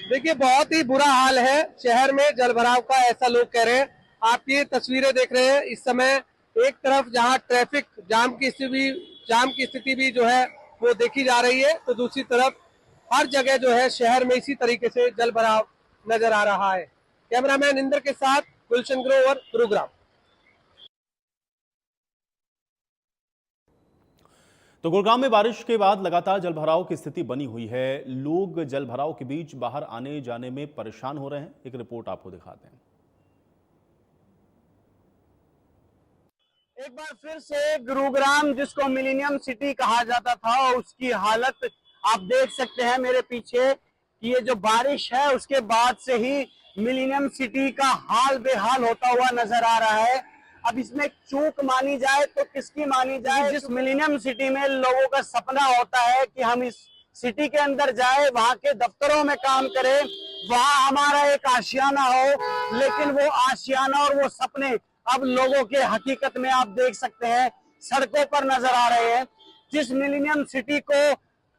देखिए बहुत ही बुरा हाल है शहर में जल भराव का, ऐसा लोग कह रहे हैं। आप ये तस्वीरें देख रहे हैं इस समय, एक तरफ जहां ट्रैफिक जाम की स्थिति भी जो है वो देखी जा रही है, तो दूसरी तरफ हर जगह जो है शहर में इसी तरीके से जल भराव नजर आ रहा है। कैमरामैन इंदर के साथ गुलशन ग्रोवर, गुरुग्राम। तो गुड़गांव में बारिश के बाद लगातार जलभराव की स्थिति बनी हुई है। लोग जलभराव के बीच बाहर आने जाने में परेशान हो रहे हैं। एक रिपोर्ट आपको दिखाते हैं। एक बार फिर से गुरुग्राम, जिसको मिलेनियम सिटी कहा जाता था, उसकी हालत आप देख सकते हैं मेरे पीछे कि ये जो बारिश है उसके बाद से ही मिलेनियम सिटी का हाल बेहाल होता हुआ नजर आ रहा है। अब इसमें चूक मानी जाए तो किसकी मानी जाए? जिस मिलेनियम सिटी में लोगों का सपना होता है कि हम इस सिटी के अंदर जाए, वहां के दफ्तरों में काम करें, वहां हमारा एक आशियाना हो, लेकिन वो आशियाना और वो सपने अब लोगों के हकीकत में आप देख सकते हैं सड़कों पर नजर आ रहे हैं। जिस मिलेनियम सिटी को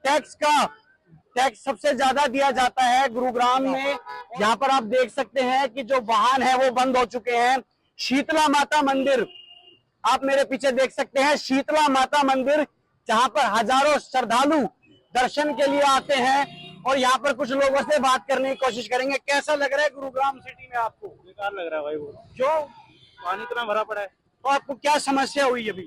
टैक्स सबसे ज्यादा दिया जाता है गुरुग्राम में, यहाँ पर आप देख सकते हैं कि जो वाहन है वो बंद हो चुके हैं। शीतला माता मंदिर आप मेरे पीछे देख सकते हैं, शीतला माता मंदिर जहां पर हजारों श्रद्धालु दर्शन के लिए आते हैं। और यहाँ पर कुछ लोगों से बात करने की कोशिश करेंगे। कैसा लग रहा है गुरुग्राम सिटी में आपको? बेकार लग रहा है भाई, वो क्यों? पानी इतना भरा पड़ा है। तो आपको क्या समस्या हुई अभी?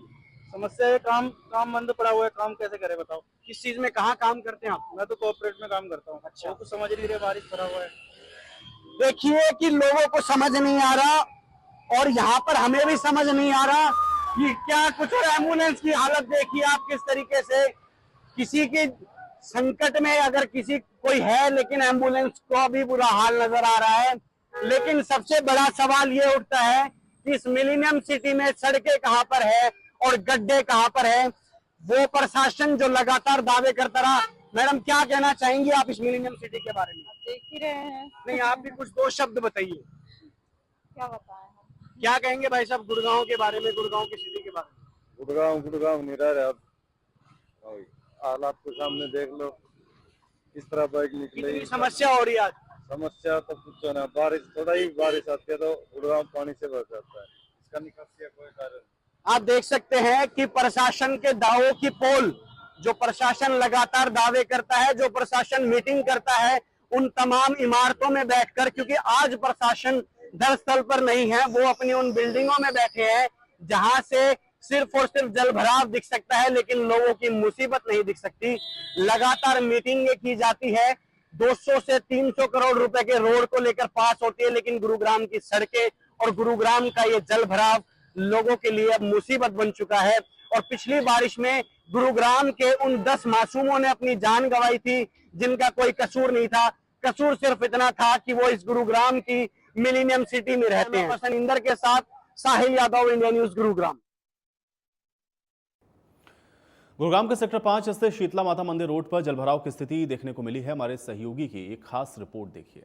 समस्या है, काम बंद पड़ा हुआ है। काम कैसे करे बताओ? किस चीज में, कहाँ काम करते हैं आप? मैं तो कोऑपरेट में काम करता हूँ। अच्छा। वो कुछ समझ नहीं रहे, बारिश भरा हुआ है। देखिए कि लोगों को समझ नहीं आ रहा और यहाँ पर हमें भी समझ नहीं आ रहा कि क्या कुछ। और एम्बुलेंस की हालत देखिए आप किस तरीके से, किसी के संकट में अगर किसी कोई है, लेकिन एम्बुलेंस को भी बुरा हाल नजर आ रहा है। लेकिन सबसे बड़ा सवाल ये उठता है कि इस मिलेनियम सिटी में सड़कें कहाँ पर है और गड्ढे कहाँ पर है? वो प्रशासन जो लगातार दावे करता रहा। मैडम क्या कहना चाहेंगी आप इस मिलेनियम सिटी के बारे में? देख ही रहे हैं। नहीं, आप भी कुछ दो शब्द बताइए। क्या बताएं हम? क्या कहेंगे भाई साहब गुड़गांव के बारे में, गुड़गांव की स्थिति के बारे में? गुड़गांव नहीं रह रहा। अब हालात को सामने देख लो, किस तरह बाइक निकले। कितनी समस्या हो रही है आज? समस्या तो पूछो ना, थोड़ा ही बारिश आती है तो गुड़गांव पानी से भर जाता है। इसका निकासी का कोई कारण। आप देख सकते हैं कि प्रशासन के दावों की पोल, जो प्रशासन लगातार दावे करता है, जो प्रशासन मीटिंग करता है उन तमाम इमारतों में बैठकर, क्योंकि आज प्रशासन धरस्थल पर नहीं है, वो अपनी उन बिल्डिंगों में बैठे हैं जहां से सिर्फ और सिर्फ जल भराव दिख सकता है, लेकिन लोगों की मुसीबत नहीं दिख सकती। लगातार मीटिंगें की जाती है, 200 से 300 करोड़ रुपए के रोड को लेकर पास होती है, लेकिन गुरुग्राम की सड़कें और गुरुग्राम का ये जल भराव लोगों के लिए अब मुसीबत बन चुका है। और पिछली बारिश में गुरुग्राम के उन 10 मासूमों ने अपनी जान गंवाई थी जिनका कोई कसूर नहीं था। कसूर सिर्फ इतना था कि वो इस गुरुग्राम की मिलेनियम सिटी में रहते हैं। पर्सन इंदर के साथ साहिल यादव, इंडिया न्यूज, गुरुग्राम। गुरुग्राम के सेक्टर 5 स्थित शीतला माता मंदिर रोड पर जलभराव की स्थिति देखने को मिली है। हमारे सहयोगी की एक खास रिपोर्ट देखिए।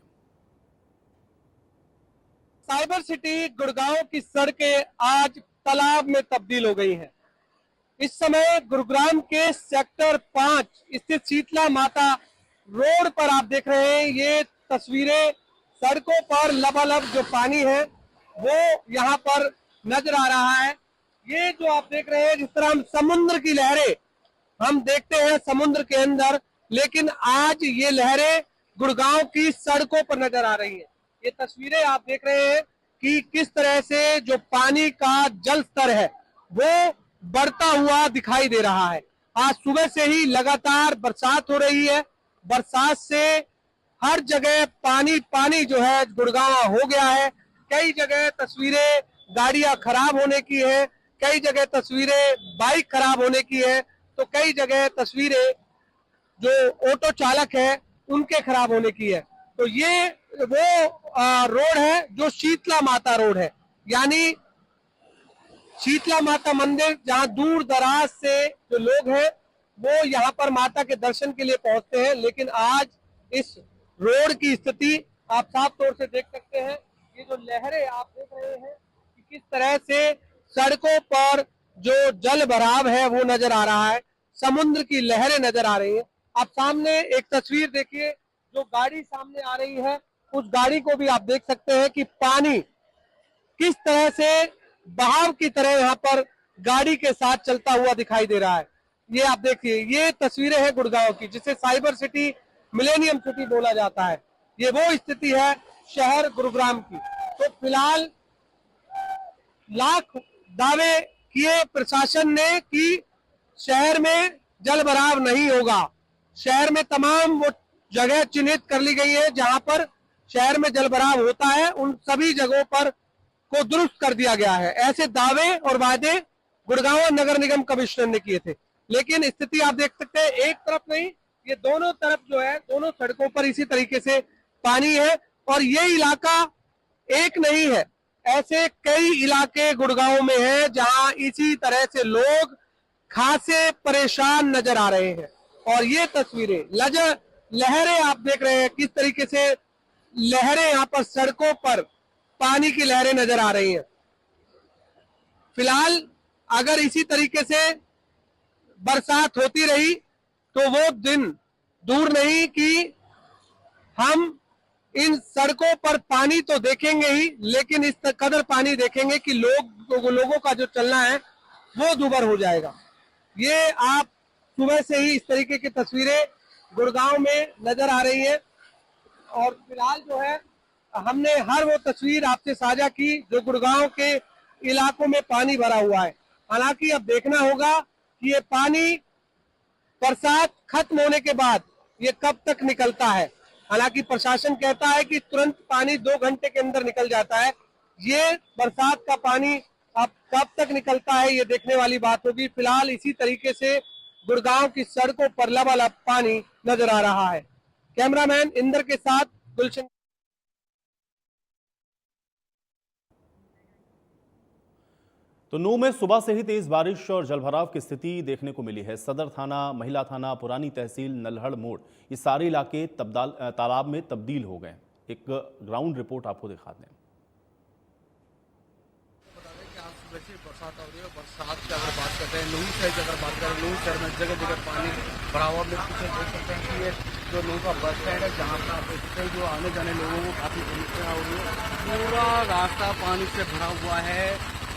साइबर सिटी गुड़गांव की सड़कें आज तालाब में तब्दील हो गई हैं। इस समय गुरुग्राम के सेक्टर 5 स्थित शीतला माता रोड पर आप देख रहे हैं ये तस्वीरें। सड़कों पर लबालब जो पानी है वो यहाँ पर नजर आ रहा है। ये जो आप देख रहे हैं, जिस तरह हम समुद्र की लहरें हम देखते हैं समुद्र के अंदर, लेकिन आज ये लहरें गुड़गांव की सड़कों पर नजर आ रही है। ये तस्वीरें आप देख रहे हैं कि किस तरह से जो पानी का जल स्तर है वो बढ़ता हुआ दिखाई दे रहा है। आज सुबह से ही लगातार बरसात हो रही है। बरसात से हर जगह पानी पानी जो है गुड़गांव हो गया है। कई जगह तस्वीरें गाड़ियां खराब होने की है, कई जगह तस्वीरें बाइक खराब होने की है, तो कई जगह तस्वीरें जो ऑटो चालक है उनके खराब होने की है। तो ये वो रोड है जो शीतला माता रोड है, यानी शीतला माता मंदिर, जहां दूर दराज से जो लोग हैं वो यहाँ पर माता के दर्शन के लिए पहुंचते हैं। लेकिन आज इस रोड की स्थिति आप साफ तौर से देख सकते हैं। ये जो लहरें आप देख रहे हैं कि किस तरह से सड़कों पर जो जल भराव है वो नजर आ रहा है, समुद्र की लहरें नजर आ रही है। आप सामने एक तस्वीर देखिए, जो गाड़ी सामने आ रही है उस गाड़ी को भी आप देख सकते हैं कि पानी किस तरह से बहाव की तरह यहाँ पर गाड़ी के साथ चलता हुआ दिखाई दे रहा है। ये आप देखिए, ये तस्वीरें हैं गुड़गांव की, जिसे साइबर सिटी, मिलेनियम सिटी बोला जाता है। ये वो स्थिति है शहर गुरुग्राम की। तो फिलहाल लाख दावे किए प्रशासन ने कि शहर में जल भराव नहीं होगा। शहर में तमाम वो जगह चिन्हित कर ली गई है जहां पर शहर में जल भराव होता है, उन सभी जगहों पर को दुरुस्त कर दिया गया है। ऐसे दावे और वादे गुड़गांव नगर निगम कमिश्नर ने किए थे। लेकिन स्थिति आप देख सकते हैं, एक तरफ नहीं, ये दोनों तरफ जो है, दोनों सड़कों पर इसी तरीके से पानी है। और ये इलाका एक नहीं है, ऐसे कई इलाके गुड़गांव में हैं जहां इसी तरह से लोग खासे परेशान नजर आ रहे हैं। और ये तस्वीरें लहरें आप देख रहे हैं, किस तरीके से लहरें यहाँ पर सड़कों पर पानी की लहरें नजर आ रही हैं। फिलहाल अगर इसी तरीके से बरसात होती रही तो वो दिन दूर नहीं कि हम इन सड़कों पर पानी तो देखेंगे ही, लेकिन इस कदर पानी देखेंगे कि लोगों का जो चलना है वो दुभर हो जाएगा। ये आप सुबह से ही इस तरीके की तस्वीरें गुड़गांव में नजर आ रही है। और फिलहाल जो है हमने हर वो तस्वीर आपसे साझा की जो गुड़गांव के इलाकों में पानी भरा हुआ है। हालांकि अब देखना होगा कि ये पानी बरसात खत्म होने के बाद ये कब तक निकलता है। हालांकि प्रशासन कहता है कि तुरंत पानी 2 घंटे के अंदर निकल जाता है। ये बरसात का पानी अब कब तक निकलता है ये देखने वाली बात होगी। फिलहाल इसी तरीके से गुड़गांव की सड़कों पर लबालब पानी नजर आ रहा है। कैमरामैन इंदर के साथ गुलशन। तो नूह में सुबह से ही तेज बारिश और जलभराव की स्थिति देखने को मिली है। सदर थाना, महिला थाना, पुरानी तहसील, नल्हड़ मोड़, ये सारे इलाके तालाब में तब्दील हो गए। एक ग्राउंड रिपोर्ट आपको दिखाते हैं। सुबह से बरसात हो रही है। बरसात की अगर बात करते हैं, नूह शहर की अगर बात करें, नूह शहर में जगह जगह पानी भरा हुआ। में पीछे देख सकते हैं कि ये जो नूह का बस स्टैंड है जहाँ पर आप देख सकते हैं जो आने जाने लोगों को काफ़ी समस्या हो रही है। पूरा रास्ता पानी से भरा हुआ है।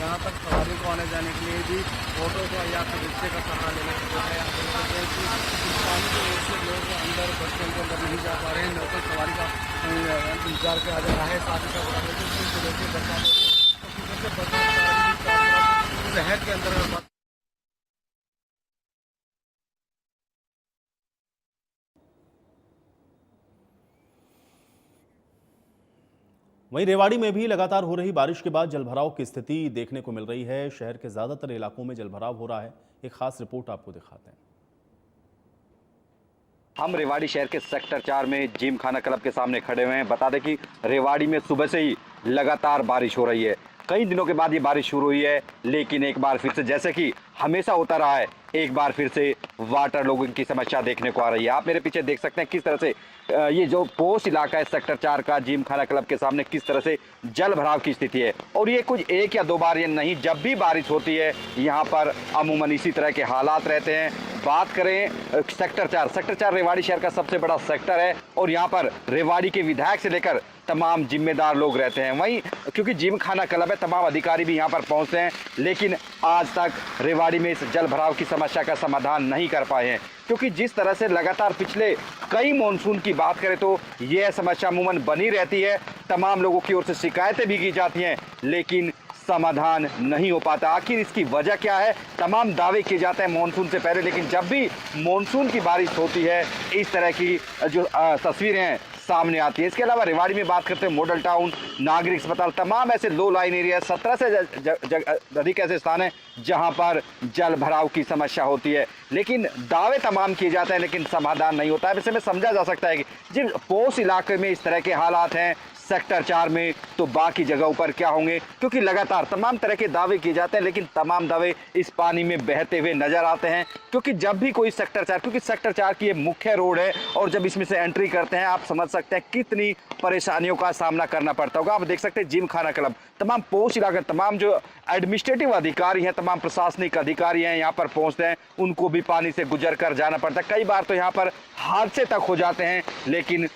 यहाँ तक सवारी को आने जाने के लिए भी ऑटो का या फिर रिक्शे का सहारा लेना पड़ता है। आप देख सकते हैं कि पानी की वजह से लोग अंदर बस स्टैंड के अंदर नहीं जा पा रहे हैं, न तो सवारी का इंतजार किया जा रहा है। साथ ही साथ शहर के अंदर वहीं रेवाड़ी में भी लगातार हो रही बारिश के बाद जलभराव की स्थिति देखने को मिल रही है। शहर के ज्यादातर इलाकों में जलभराव हो रहा है। एक खास रिपोर्ट आपको दिखाते हैं। हम रेवाड़ी शहर के सेक्टर 4 में जिम खाना क्लब के सामने खड़े हुए हैं। बता दें कि रेवाड़ी में सुबह से ही लगातार बारिश हो रही है। कई दिनों के बाद ये बारिश शुरू हुई है, लेकिन एक बार फिर से जैसे कि हमेशा होता रहा है, एक बार फिर से वाटर लोगों की समस्या देखने को आ रही है। आप मेरे पीछे देख सकते हैं किस तरह से ये जो पोस्ट इलाका है सेक्टर 4 का जिम खाना क्लब के सामने किस तरह से जल भराव की स्थिति है। और ये कुछ 1 या 2 बार ये नहीं, जब भी बारिश होती है यहाँ पर अमूमन इसी तरह के हालात रहते हैं। बात करें सेक्टर 4 रेवाड़ी शहर का सबसे बड़ा सेक्टर है और यहाँ पर रेवाड़ी के विधायक से लेकर तमाम जिम्मेदार लोग रहते हैं। वहीं क्योंकि जिम खाना क्लब है, तमाम अधिकारी भी यहाँ पर पहुँचते हैं, लेकिन आज तक रेवाड़ी में इस जल भराव की समस्या का समाधान नहीं कर पाए हैं। क्योंकि जिस तरह से लगातार पिछले कई मॉनसून की बात करें तो यह समस्या अमूमन बनी रहती है, तमाम लोगों की ओर से शिकायतें भी की जाती हैं, लेकिन समाधान नहीं हो पाता। आखिर इसकी वजह क्या है? तमाम दावे किए जाते हैं मॉनसून से पहले, लेकिन जब भी मॉनसून की बारिश होती है इस तरह की जो तस्वीरें हैं सामने आती है। इसके अलावा रेवाड़ी में बात करते हैं मॉडल टाउन, नागरिक अस्पताल, तमाम ऐसे लो लाइन एरिया, 17 से अधिक ऐसे स्थान हैं जहां पर जल भराव की समस्या होती है, लेकिन दावे तमाम किए जाते हैं लेकिन समाधान नहीं होता है। वैसे में समझा जा सकता है कि जिन पोस्ट इलाके में इस तरह के हालात हैं सेक्टर 4 में, तो बाकी जगहों पर क्या होंगे? क्योंकि लगातार तमाम तरह के दावे किए जाते हैं लेकिन तमाम दावे इस पानी में बहते हुए नजर आते हैं। क्योंकि जब भी कोई सेक्टर 4, क्योंकि सेक्टर 4 की ये मुख्य रोड है और जब इसमें से एंट्री करते हैं आप समझ सकते हैं कितनी परेशानियों का सामना करना पड़ता होगा। आप देख सकते हैं जिम खाना क्लब, तमाम पोस्ट इलाके, तमाम जो एडमिनिस्ट्रेटिव अधिकारी हैं, तमाम प्रशासनिक अधिकारी हैं यहाँ पर पहुँचते हैं, उनको भी पानी से गुजर कर जाना पड़ता है। कई बार तो यहाँ पर हादसे तक हो जाते हैं, लेकिन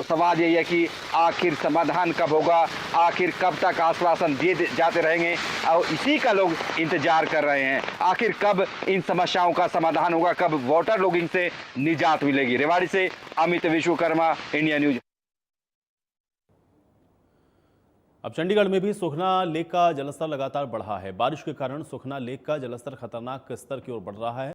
सवाल यही है कि आखिर समाधान कब होगा, आखिर कब तक आश्वासन दिए जाते रहेंगे और इसी का लोग इंतजार कर रहे हैं। आखिर कब इन समस्याओं का समाधान होगा, कब वाटर लॉगिंग से निजात मिलेगी। रेवाड़ी से अमित विश्वकर्मा, इंडिया न्यूज। अब चंडीगढ़ में भी सुखना लेक का जलस्तर लगातार बढ़ा है। बारिश के कारण सुखना लेक का जलस्तर खतरनाक स्तर की ओर बढ़ रहा है।